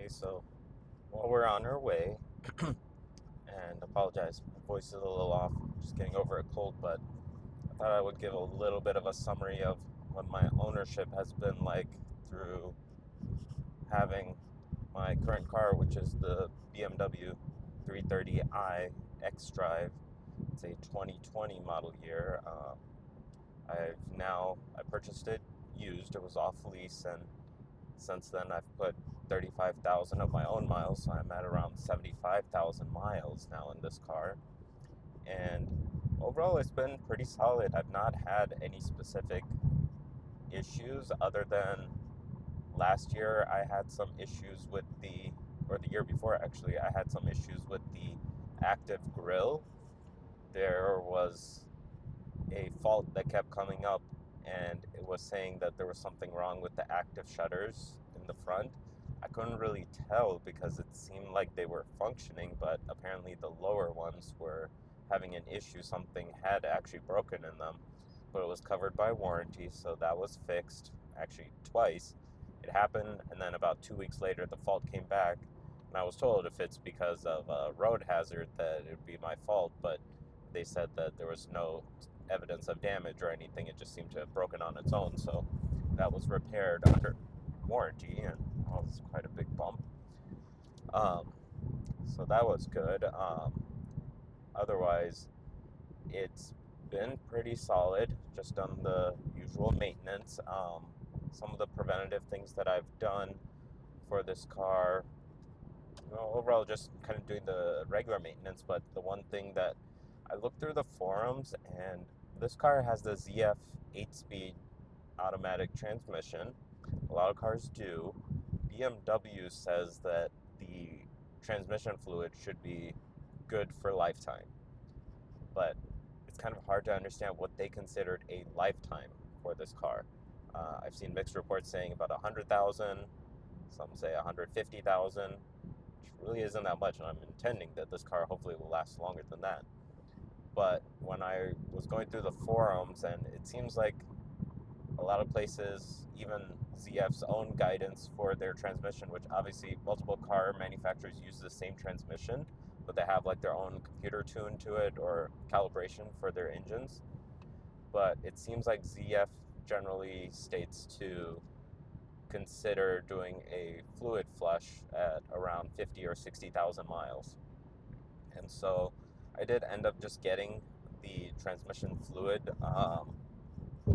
So while we're on our way, and apologize, my voice is a little off, just getting over a cold, but I thought I would give a little bit of a summary of what my ownership has been like through having my current car, which is the BMW 330i xDrive. It's a 2020 model year. I purchased it used. It was off lease, and since then I've put 35,000 of my own miles, so I'm at around 75,000 miles now in this car. And overall, it's been pretty solid. I've not had any specific issues other than last year I had some issues with or the year before actually, I had some issues with the active grille. There was a fault that kept coming up, and it was saying that there was something wrong with the active shutters in the front. I couldn't really tell because it seemed like they were functioning, but apparently the lower ones were having an issue. Something had actually broken in them, but it was covered by warranty, so that was fixed actually twice. It happened, and then about 2 weeks later, the fault came back, and I was told if it's because of a road hazard that it would be my fault, but they said that there was no evidence of damage or anything. It just seemed to have broken on its own. So that was repaired under warranty, and that was quite a big bump. So that was good. Otherwise, it's been pretty solid. Just done the usual maintenance. Some of the preventative things that I've done for this car, overall, just kind of doing the regular maintenance. But the one thing that I looked through the forums, and this car has the ZF 8-speed automatic transmission. A lot of cars do. BMW says that the transmission fluid should be good for lifetime, but it's kind of hard to understand what they considered a lifetime for this car. I've seen mixed reports saying about 100,000, some say 150,000, which really isn't that much, and I'm intending that this car hopefully will last longer than that. But when I was going through the forums, and it seems like a lot of places, even ZF's own guidance for their transmission, which obviously multiple car manufacturers use the same transmission, but they have like their own computer tune to it or calibration for their engines. But it seems like ZF generally states to consider doing a fluid flush at around 50 or 60,000 miles. And so I did end up just getting the transmission fluid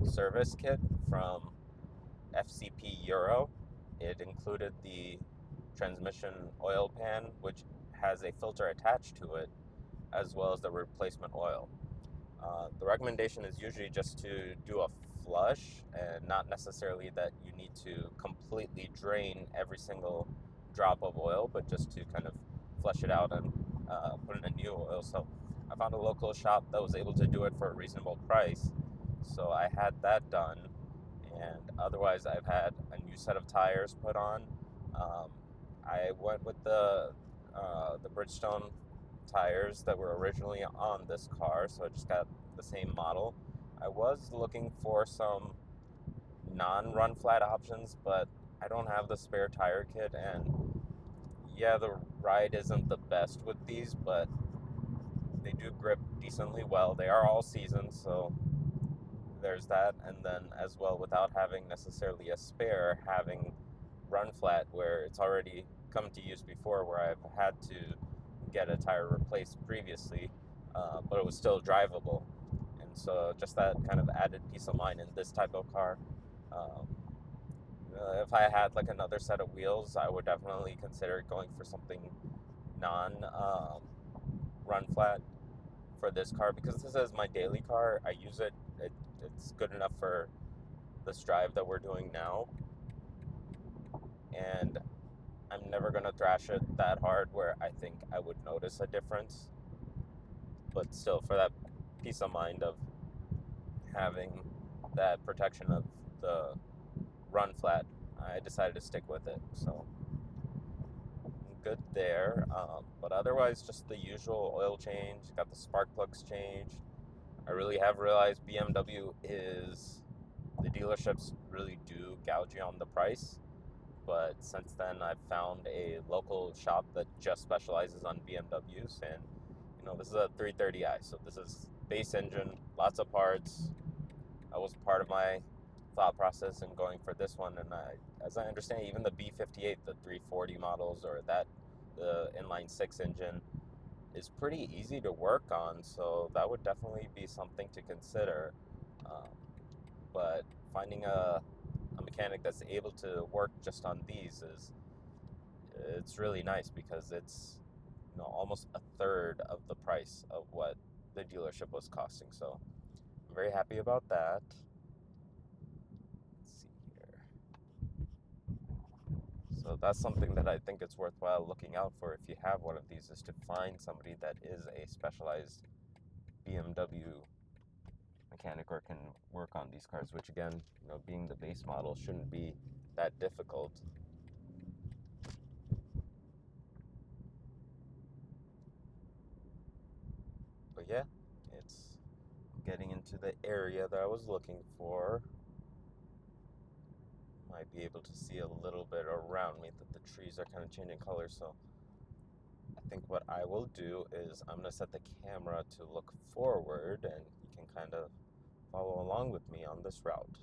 service kit from FCP Euro. It included the transmission oil pan, which has a filter attached to it, as well as the replacement oil. The recommendation is usually just to do a flush, and not necessarily that you need to completely drain every single drop of oil, but just to kind of flush it out and put in a new oil. So I found a local shop that was able to do it for a reasonable price, so I had that done. And otherwise, I've had a new set of tires put on. I went with the Bridgestone tires that were originally on this car, so I just got the same model. I was looking for some non-run flat options, but I don't have the spare tire kit, and yeah, the ride isn't the best with these, but they do grip decently well. They are all season, so there's that. And then as well, without having necessarily a spare, having run flat where it's already come to use before, where I've had to get a tire replaced previously, but it was still drivable. And so just that kind of added peace of mind in this type of car. If I had like another set of wheels, I would definitely consider going for something non-run flat for this car, because this is my daily car. I use it. It's good enough for this drive that we're doing now, and I'm never going to thrash it that hard where I think I would notice a difference. But still, for that peace of mind of having that protection of the run flat, I decided to stick with it. So good there. But otherwise, just the usual oil change. Got the spark plugs changed. I really have realized BMW the dealerships really do gouge you on the price. But since then, I've found a local shop that just specializes on BMWs, and this is a 330i, so this is base engine, lots of parts. That was part of my thought process in going for this one, and as I understand, even the B58, the 340 models, or the inline six engine, is pretty easy to work on, so that would definitely be something to consider. Um, but finding a mechanic that's able to work just on these it's really nice, because it's almost a third of the price of what the dealership was costing. So I'm very happy about that. Let's see here. So that's something that I think it's worthwhile looking out for if you have one of these, is to find somebody that is a specialized BMW mechanic or can work on these cars, which again, being the base model, shouldn't be that difficult. But yeah, it's getting into the area that I was looking for. Might be able to see a little bit around me that the trees are kind of changing color, so I think what I will do is I'm going to set the camera to look forward, and you can kind of follow along with me on this route.